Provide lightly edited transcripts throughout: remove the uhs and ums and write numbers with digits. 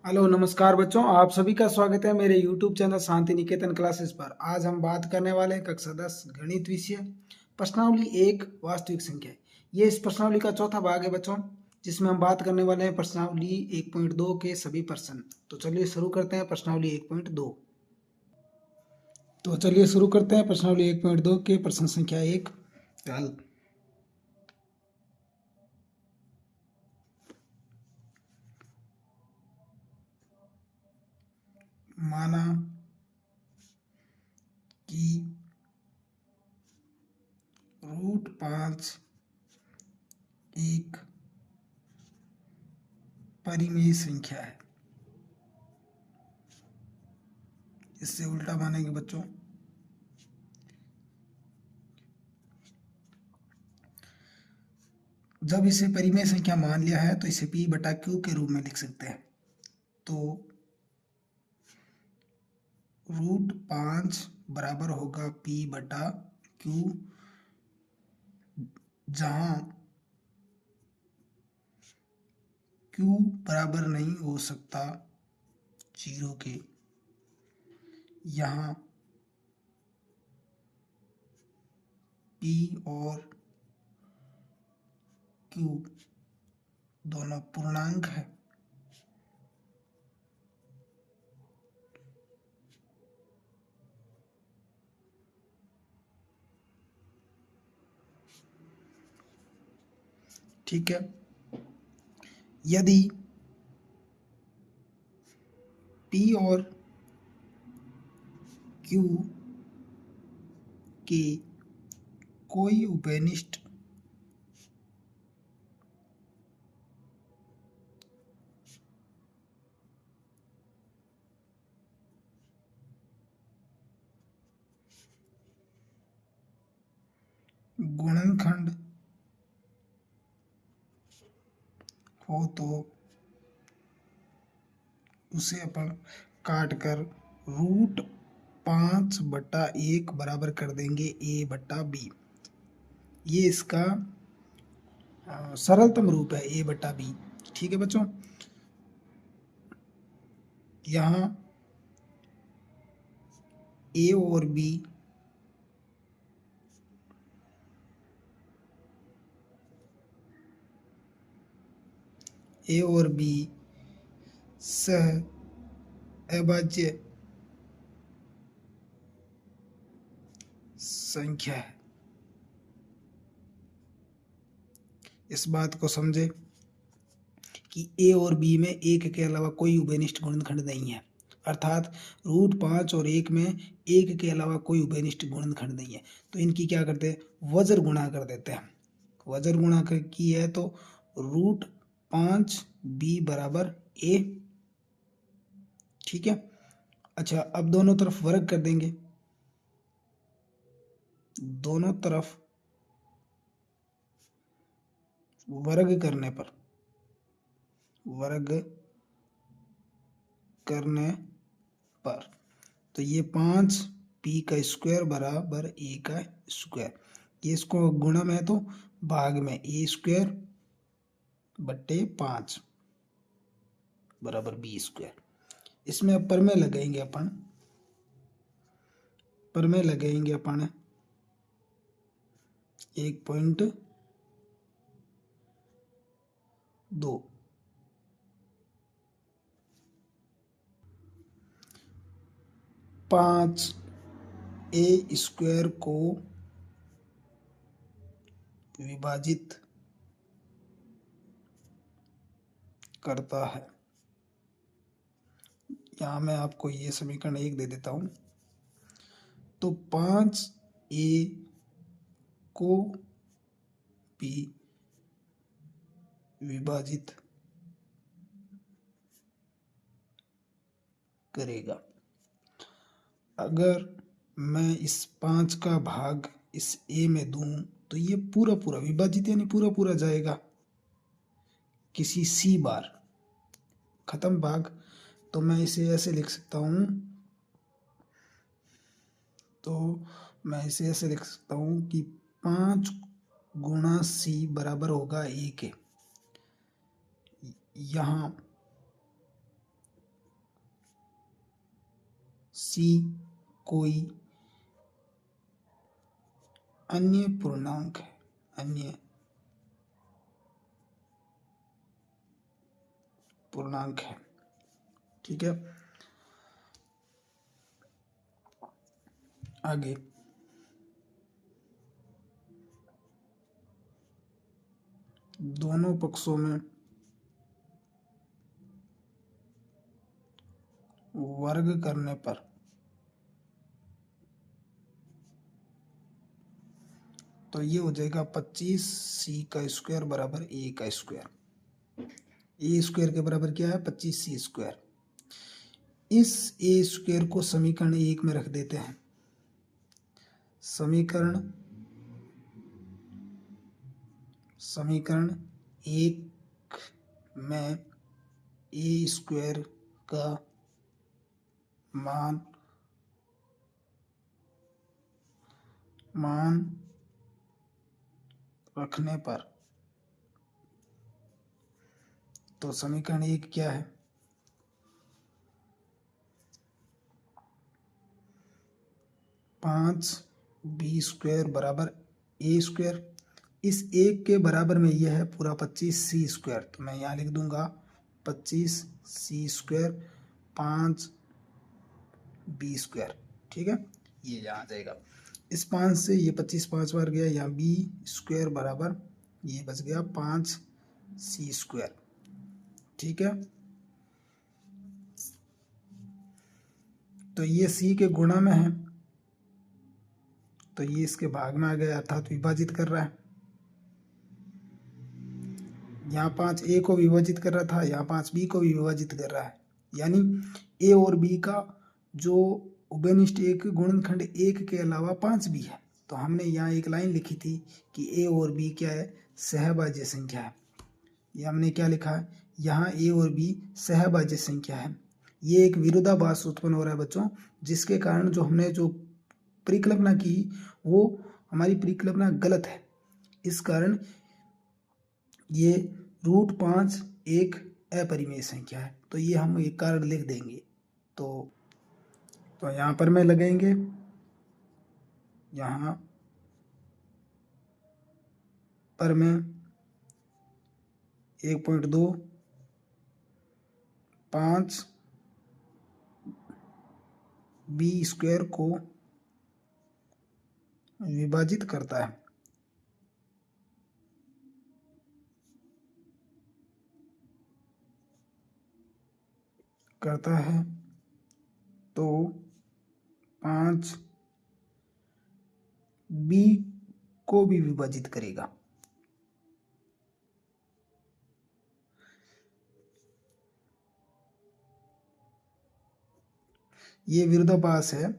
Hello नमस्कार बच्चों, आप सभी का स्वागत है मेरे YouTube channel Shanti Niketan classes पर। आज हम बात करने वाले हैं कक्षा 10 गणित विषय प्रश्नावली 1 वास्तविक संख्या। ये इस प्रश्नावली का चौथा भाग है बच्चों, जिसमें हम बात करने वाले हैं प्रश्नावली 1.2 के सभी प्रश्न। तो चलिए शुरू करते हैं प्रश्नावली 1.2। तो चलिए शुरू करते हैं प्रश्नावली 1.2 के प्रश्न संख्या 1 हल। माना कि √5 एक परिमेय संख्या है। इससे उल्टा मानेंगे बच्चों, जब इसे परिमेय संख्या मान लिया है तो इसे P बटा Q के रूप में लिख सकते हैं। तो √5 बराबर होगा P बटा Q, जहां Q बराबर नहीं हो सकता 0 के। यहाँ P और Q दोनों पूर्णांक है। ठीक है, यदि P और Q के कोई उभयनिष्ठ गुणनखंड हो तो उसे अपन काट कर √5/1 बराबर कर देंगे A बटा B। ये इसका सरलतम रूप है A बटा B। ठीक है बच्चों, यहाँ A और B सह अभाज्य संख्या है। इस बात को समझे कि A और B में एक के अलावा कोई उभयनिष्ठ गुणनखंड नहीं है, अर्थात √5 और 1 में एक के अलावा कोई उभयनिष्ठ गुणनखंड नहीं है। तो इनकी क्या करते हैं, वज्र गुणा कर देते हैं। वज्र गुणा की है तो √5B बराबर A। ठीक है, अच्छा अब दोनों तरफ वर्ग कर देंगे। दोनों तरफ वर्ग करने पर तो ये 5P का स्क्वायर बराबर A का स्क्वायर। ये इसको गुणा में है तो भाग में A² बट्टे 5 बराबर B²। इसमें अब परमेय लगाएंगे अपन 1.2। 5A² को विभाजित करता है। यहाँ मैं आपको ये समीकरण 1 दे देता हूँ। तो 5A को भी विभाजित करेगा। अगर मैं इस 5 का भाग इस A में दूं तो ये पूरा पूरा विभाजित यानी पूरा पूरा जाएगा किसी C बार, खत्म भाग। तो मैं इसे ऐसे लिख सकता हूँ, कि 5 गुणा C बराबर होगा A के। यहाँ सी कोई अन्य पूर्णांक है, अन्य पूर्णांक है। ठीक है, आगे दोनों पक्षों में वर्ग करने पर तो ये हो जाएगा 25c का स्क्वायर बराबर a का स्क्वायर। ए स्क्वायर के बराबर क्या है? 25c square. इस ए स्क्वायर को समीकरण 1 में रख देते हैं। समीकरण 1 में ए स्क्वायर का मान रखने पर तो समीकरण 1 क्या है? 5b स्क्वायर बराबर ए स्क्वायर। इस एक के बराबर में यह है पूरा 25c स्क्वायर, तो मैं यहाँ लिख दूंगा 25c स्क्वायर 5b स्क्वायर। ठीक है, ये यहाँ आ जाएगा। इस 5 से ये 25 5 बार गया, यहाँ b स्क्वायर बराबर ये बच गया 5c स्क्वायर। ठीक है, तो ये c के गुणा में है, तो ये इसके भाग में आ गया, अर्थात विभाजित कर रहा है। यहाँ 5 ए को विभाजित कर रहा था, यहाँ 5 बी को भी विभाजित कर रहा है। यानी ए और बी का जो उभयनिष्ठ एक गुणनखंड 1 के अलावा 5 भी है। तो हमने यहाँ एक लाइन लिखी थी कि ए और बी क्या है? सहभाज्य संख्या है। ये हमने क्या लिखा है? यहाँ ए और बी सहभाज्य संख्या है। ये एक विरोधाभास उत्पन्न हो रहा है बच्चों, जिसके कारण जो हमने जो परिकल्पना की वो हमारी परिकल्पना गलत है। इस कारण ये √5 एक अपरिमेय संख्या है। तो ये हम एक कारण लिख देंगे। तो यहाँ पर में लगेंगे, यहाँ पर में 1.2 5 b स्क्वायर को विभाजित करता है। तो 5 b को भी विभाजित करेगा। ये विरोधाभास है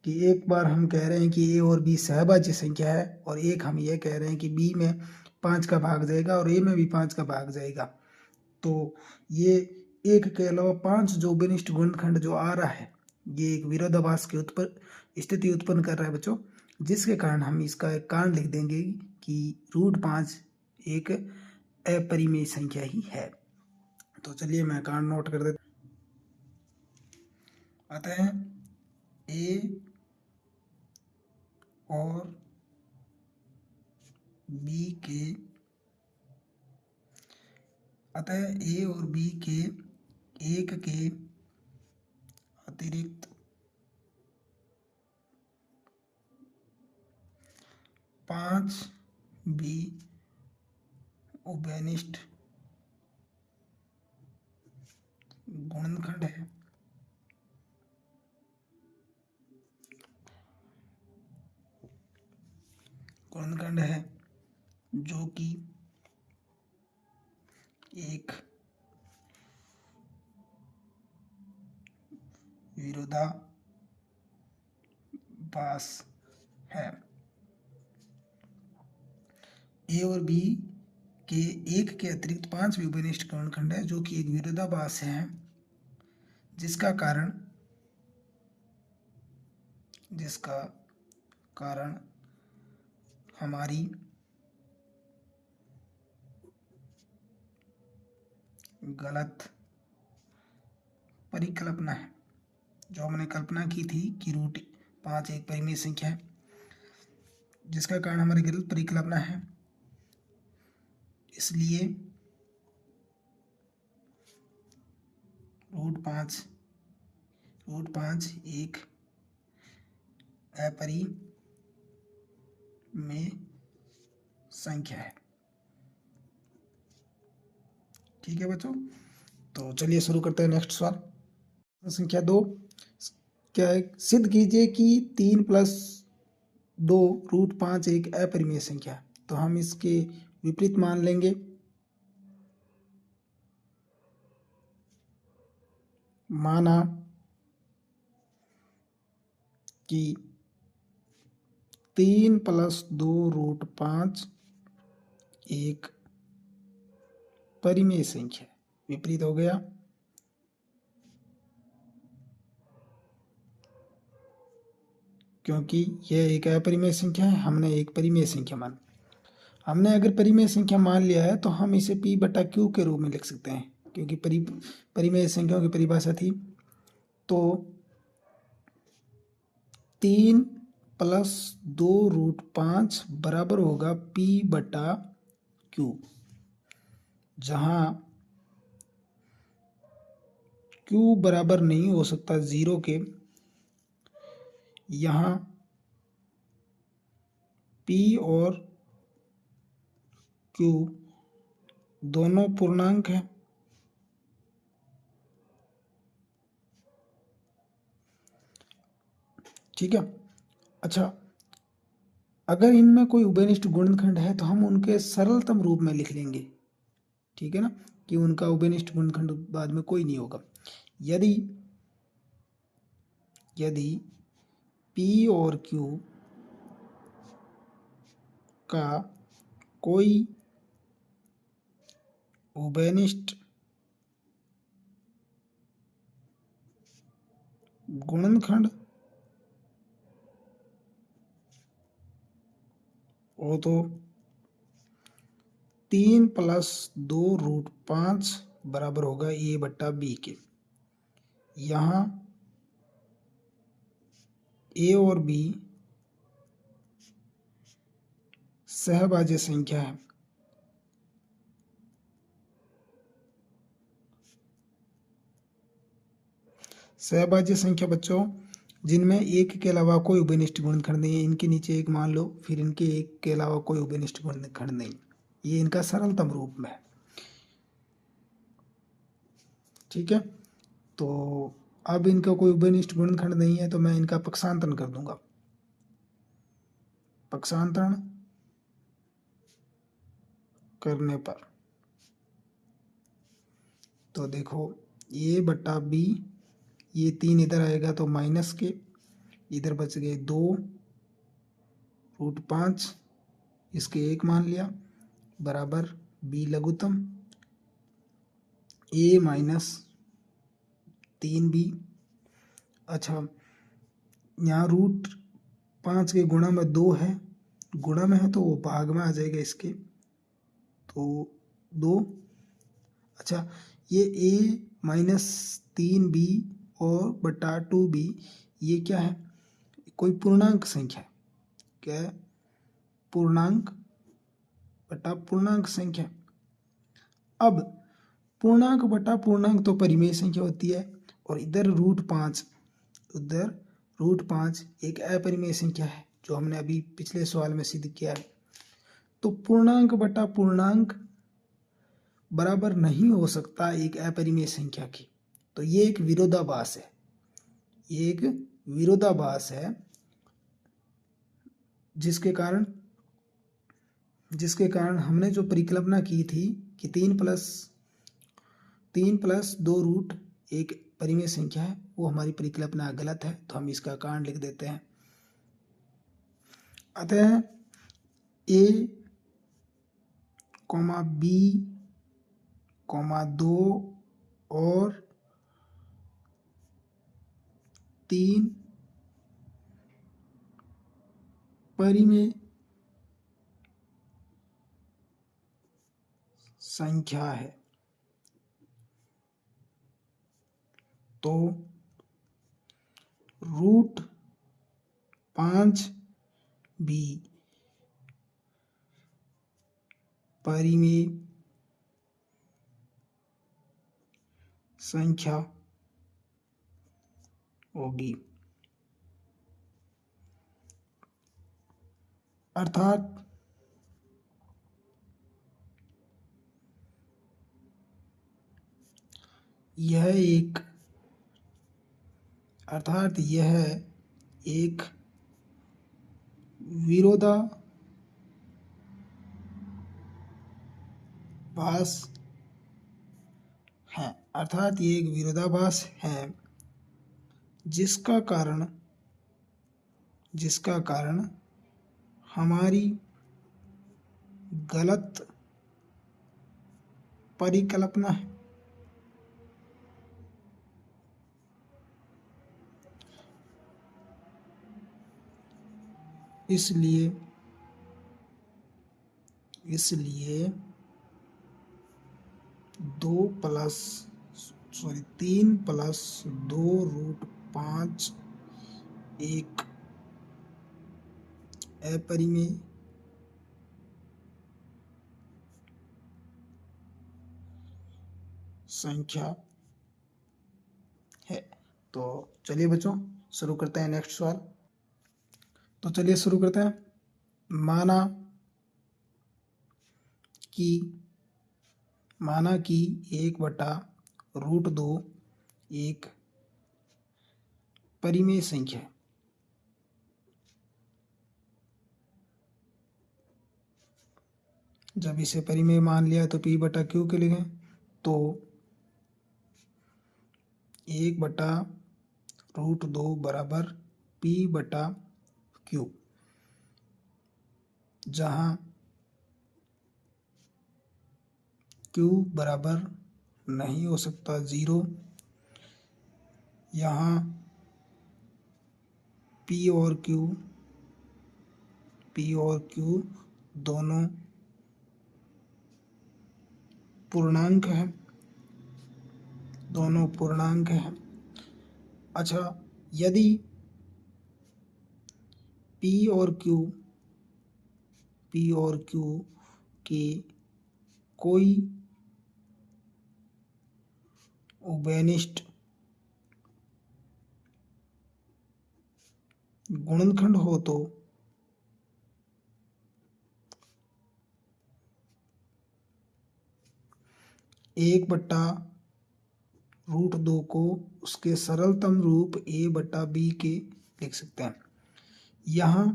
कि एक बार हम कह रहे हैं कि ए और बी सहभाज्य संख्या है, और एक हम ये कह रहे हैं कि बी में 5 का भाग जाएगा और ए में भी 5 का भाग जाएगा। तो ये एक के अलावा 5 जो उभयनिष्ठ गुणनखंड जो आ रहा है, ये एक विरोधाभास की स्थिति उत्पन्न कर रहा है बच्चों, जिसके कारण हम इसका एक कारण लिख देंगे कि √5 एक अपरिमेय संख्या ही है। तो चलिए मैं कारण नोट कर देता हूँ। अतः ए और बी के एक के अतिरिक्त 5 बी उभयनिष्ठ गुणनखंड है जो कि एक विरोधाभास है। ए और बी के एक के अतिरिक्त 5 भी उभयनिष्ठ गुणनखंड है जो कि एक विरोधाभास है, जिसका कारण हमारी गलत परिकल्पना है। जो हमने कल्पना की थी कि रूट 5 एक परिमेय संख्या है, जिसका कारण हमारी गलत परिकल्पना है, इसलिए रूट पाँच एक अपरिमेय संख्या है। ठीक है बच्चों, तो चलिए शुरू करते हैं नेक्स्ट सवाल। संख्या 2 क्या है, सिद्ध कीजिए कि 3+2 रूट 5 एक अपरिमेय संख्या है। तो हम इसके विपरीत मान लेंगे। माना कि 3+2 रूट 5 एक परिमेय संख्या, विपरीत हो गया, क्योंकि यह एक अपरिमेय संख्या है, हमने एक परिमेय संख्या मान। हमने अगर परिमेय संख्या मान लिया है तो हम इसे p बटा q के रूप में लिख सकते हैं, क्योंकि परिमेय संख्याओं की परिभाषा थी। तो 3+2 रूट 5 बराबर होगा p बटा q, जहाँ q बराबर नहीं हो सकता 0 के। यहाँ p और q दोनों पूर्णांक हैं। ठीक है। अच्छा, अगर इनमें कोई उभयनिष्ठ गुणनखंड है तो हम उनके सरलतम रूप में लिख लेंगे। ठीक है ना, कि उनका उभयनिष्ठ गुणनखंड बाद में कोई नहीं होगा। यदि P और Q का कोई उभयनिष्ठ गुणनखंड हो तो 3+2 रूट 5 बराबर होगा a बट्टा b के। यहाँ a और b सहभाज्य संख्या है। सहभाज्य संख्या बच्चों जिनमें एक के अलावा कोई उभयनिष्ठ गुणनखंड नहीं है, इनके नीचे एक मान लो, फिर इनके एक के अलावा कोई उभयनिष्ठ गुणनखंड नहीं, ये इनका सरलतम रूप में है। ठीक है, तो अब इनका कोई उभयनिष्ठ गुणनखंड नहीं है तो मैं इनका पक्षांतरण कर दूंगा। पक्षांतरण करने पर तो देखो a बट्टा b, ये 3 इधर आएगा तो माइनस के, इधर बच गए 2 रूट 5, इसके एक मान लिया, बराबर b लघुत्तम a माइनस 3b। अच्छा, यहाँ रूट 5 के गुणा में 2 है, गुणा में है तो वो भाग में आ जाएगा इसके, तो 2। अच्छा, ये a माइनस 3b और बटा 2b, ये क्या है, कोई पूर्णांक संख्या है। क्या है, पूर्णांक बटा पूर्णांक संख्या। अब पूर्णांक बटा पूर्णांक तो परिमेय संख्या होती है, और इधर रूट 5 एक अपरिमेय संख्या है, जो हमने अभी पिछले सवाल में सिद्ध किया है। तो पूर्णांक बटा पूर्णांक बराबर नहीं हो सकता एक अपरिमेय संख्या की, तो ये एक विरोधाभास है। ये एक विरोधाभास है, जिसके कारण हमने जो परिकल्पना की थी कि 3+2 रूट एक परिमेय संख्या है, वो हमारी परिकल्पना गलत है। तो हम इसका कारण लिख देते हैं। अतः a, b, 2 और 3 परिमेय संख्या है। तो रूट 5 भी परिमेय संख्या होगी। अर्थात यह एक विरोधाभास है। अर्थात ये एक विरोधाभास है जिसका कारण हमारी गलत परिकल्पना है। इसलिए 3+2 एक अपरिमेय संख्या है। तो चलिए बच्चों शुरू करते हैं नेक्स्ट सवाल। तो चलिए शुरू करते हैं। माना कि 1/√2 एक परिमेय संख्या है। जब इसे परिमेय मान लिया तो P/Q के लिए तो 1/√2 बराबर P/Q, जहाँ Q बराबर नहीं हो सकता 0। यहाँ P और Q दोनों पूर्णांक हैं। अच्छा, यदि P और Q के कोई उभयनिष्ठ गुणनखंड हो तो एक बट्टा √2 को उसके सरलतम रूप A/B के लिख सकते हैं। यहाँ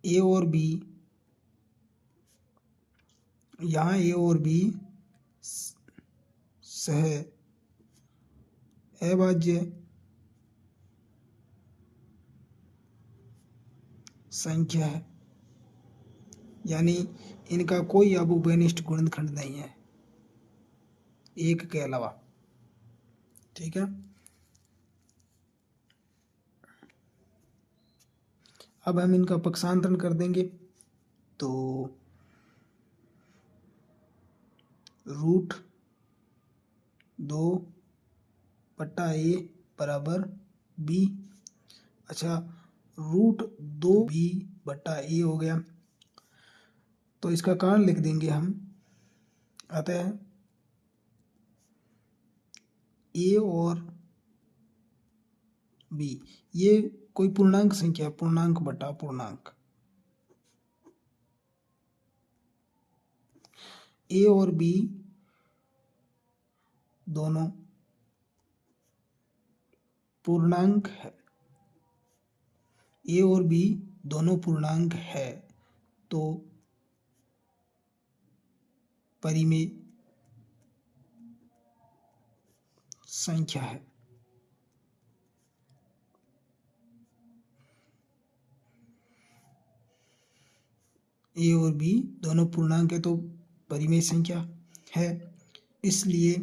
A और B सह अभाज्य संख्या है, यानी इनका कोई अब उभयनिष्ठ गुणनखंड नहीं है एक के अलावा। ठीक है, अब हम इनका पक्षांतरण कर देंगे तो √2/A बराबर B। अच्छा, √2B/A हो गया तो इसका कारण लिख देंगे हम। अतः A और B ये कोई पूर्णांक संख्या, पूर्णांक बटा पूर्णांक। A और B दोनों पूर्णांक है तो परिमेय संख्या है। A और B दोनों पूर्णांक है तो परिमेय संख्या है। इसलिए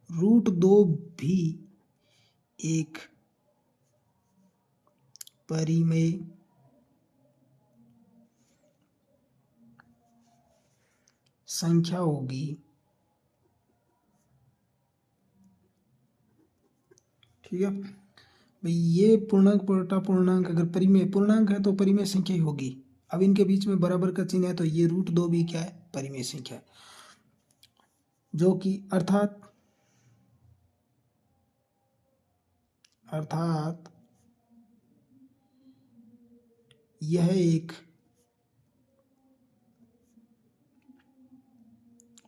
√2 भी एक परिमेय संख्या होगी ठीक है भाई, ये पूर्णांक बटा पूर्णांक अगर परिमेय पूर्णांक है तो परिमेय संख्या ही होगी। अब इनके बीच में बराबर का चिन्ह है तो ये √2 भी क्या है, परिमेय संख्या है, जो कि अर्थात यह एक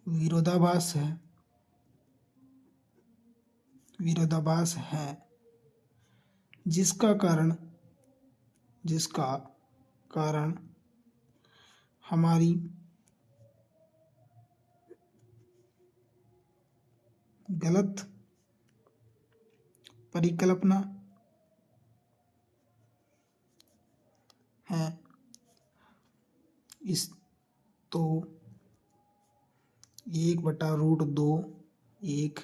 विरोधाभास है जिसका कारण हमारी गलत परिकल्पना है। इस तो 1/√2 एक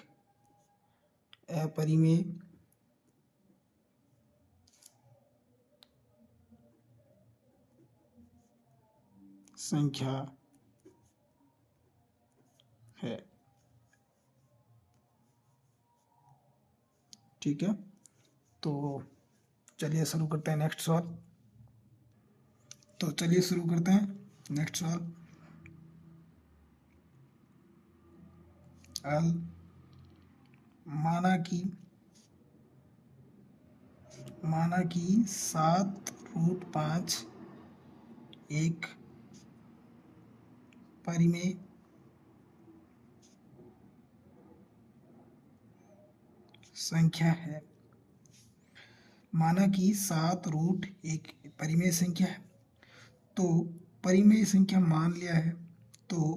अपरिमेय संख्या है। ठीक है, तो चलिए शुरू करते हैं नेक्स्ट सवाल। तो चलिए शुरू करते हैं नेक्स्ट सवाल। माना कि 7√5 एक परिमेय संख्या है। माना कि 7 रूट एक परिमेय संख्या है, तो परिमेय संख्या मान लिया है, तो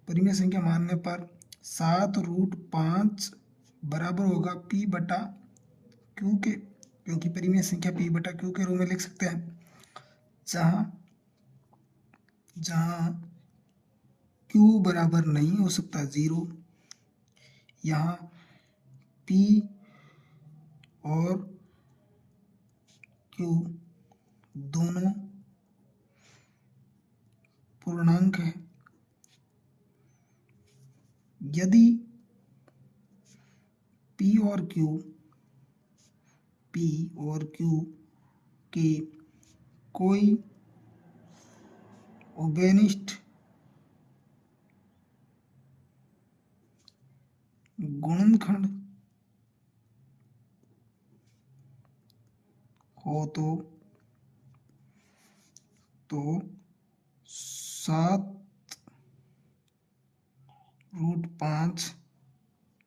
परिमेय संख्या मानने पर 7√5 बराबर होगा P बटा Q के, क्योंकि परिमेय संख्या P बटा Q के रूप में लिख सकते हैं, जहाँ Q बराबर नहीं हो सकता 0। यहाँ P और Q दोनों पूर्णांक है। यदि P और Q के कोई उभयनिष्ठ गुणनखंड हो तो 7√5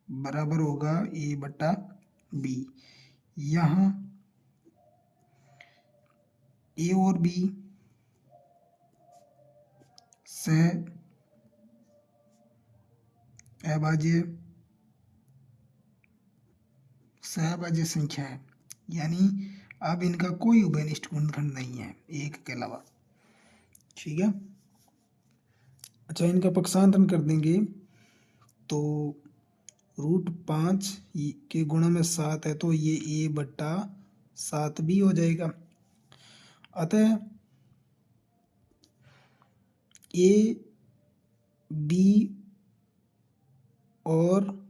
बराबर होगा A बटा B। यहाँ A और B सहअभाज्य संख्या है, यानी अब इनका कोई उभयनिष्ठ गुणनखंड नहीं है एक के अलावा। ठीक है, अच्छा इनका पक्षांतरण कर देंगे तो √5 के गुणा में 7 है, तो ये A बटा 7 भी हो जाएगा। अतः A, B और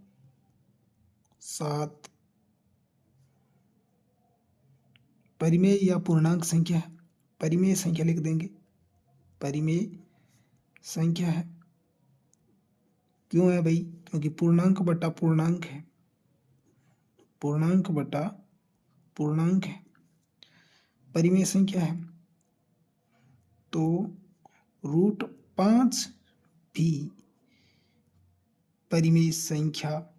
7 परिमेय या पूर्णांक संख्या है। परिमेय संख्या लिख देंगे, परिमेय संख्या है। क्यों है भाई? क्योंकि पूर्णांक बटा पूर्णांक है, पूर्णांक बटा पूर्णांक है, परिमेय संख्या है। तो √5 भी परिमेय संख्या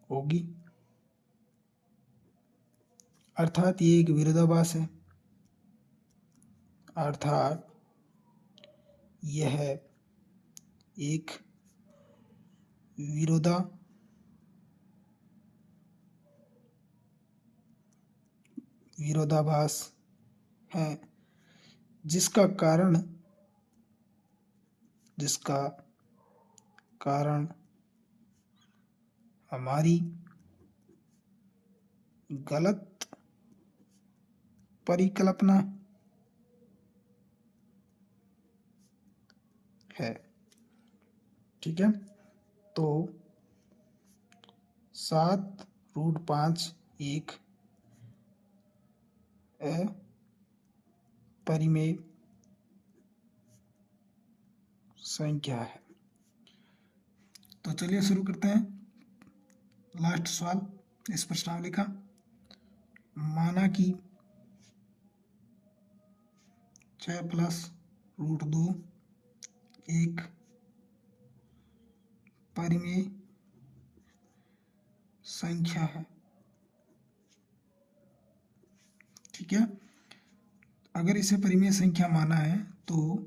होगी। अर्थात ये एक विरोधाभास है, अर्थात यह एक विरोधाभास है जिसका कारण हमारी गलत परिकल्पना है। ठीक है, तो 7√5 एक अपरिमेय संख्या है। तो चलिए शुरू करते हैं लास्ट सवाल इस प्रश्नावली का। माना कि 6+√2 एक परिमेय संख्या है। ठीक है, अगर इसे परिमेय संख्या माना है तो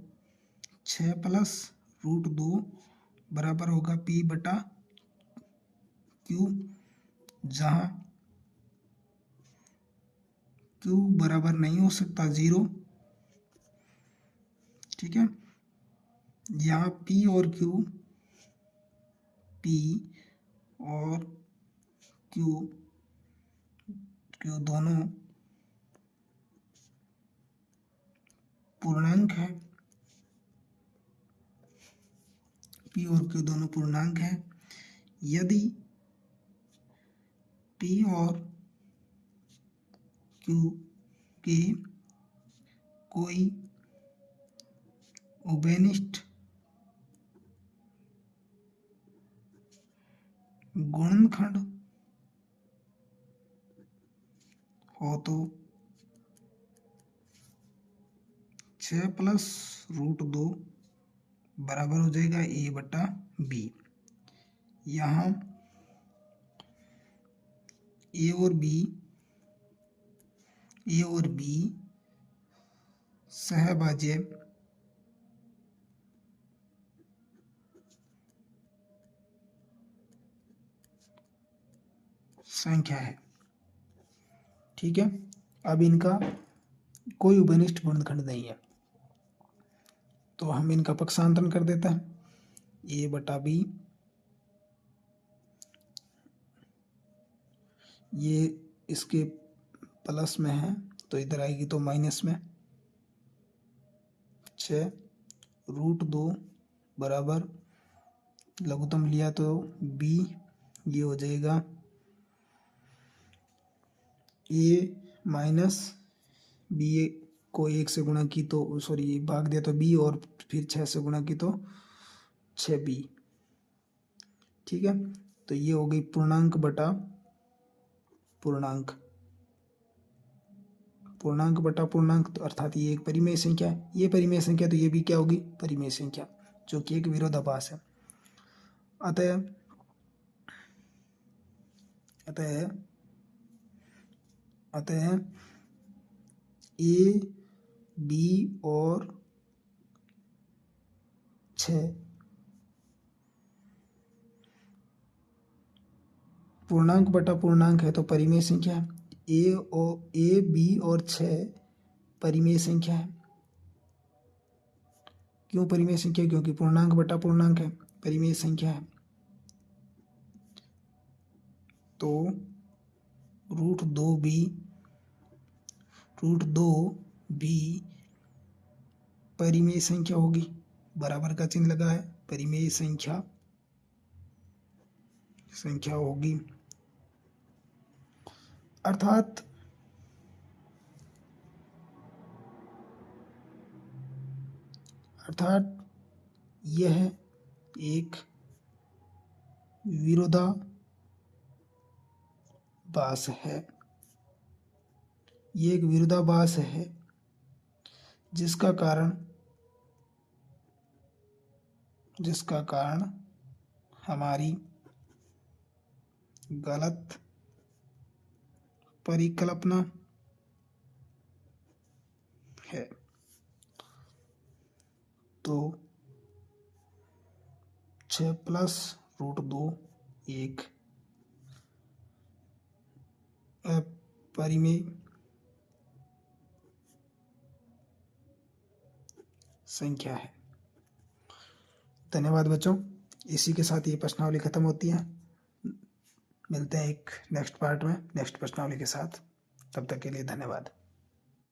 6+√2 बराबर होगा P/Q, जहाँ Q बराबर नहीं हो सकता 0। ठीक है, यहाँ P और Q दोनों पूर्णांक है। P और Q दोनों पूर्णांक है। यदि P और Q के कोई उभयनिष्ठ गुणनखंड हो तो 6+√2 बराबर हो जाएगा A/B। यहाँ A और B सहभाज्य संख्या है। ठीक है, अब इनका कोई उभयनिष्ठ गुणनखंड नहीं है, तो हम इनका पक्षांतरण कर देते हैं। A/B, ये इसके प्लस में है तो इधर आएगी तो माइनस में। 6√2 बराबर लघुत्तम लिया तो B, ये हो जाएगा A माइनस B को 1 से गुणा की तो सॉरी भाग दिया तो B, और फिर 6 से गुणा की तो 6B। ठीक है, तो ये हो गई पूर्णांक बटा पूर्णांक, पूर्णांक बटा पूर्णांक, तो अर्थात ये एक परिमेय संख्या है। ये परिमेय संख्या तो ये भी क्या होगी, परिमेय संख्या, जो कि एक विरोधाभास है। अतः A, B और 6 पूर्णांक बटा पूर्णांक है तो परिमेय संख्या है। A, B और 6 परिमेय संख्या है। क्यों परिमेय संख्या? क्योंकि पूर्णांक बटा पूर्णांक है, परिमेय संख्या है। तो √2 भी परिमेय संख्या होगी। बराबर का चिन्ह लगा है, परिमेय संख्या होगी। अर्थात यह एक विरोधाभास है। ये एक विरोधाभास है जिसका कारण हमारी गलत परिकल्पना है। तो 6+√2 एक अपरिमेय संख्या है। धन्यवाद बच्चों, इसी के साथ ये प्रश्नावली खत्म होती है। मिलते हैं एक नेक्स्ट पार्ट में नेक्स्ट प्रश्नावली के साथ। तब तक के लिए धन्यवाद।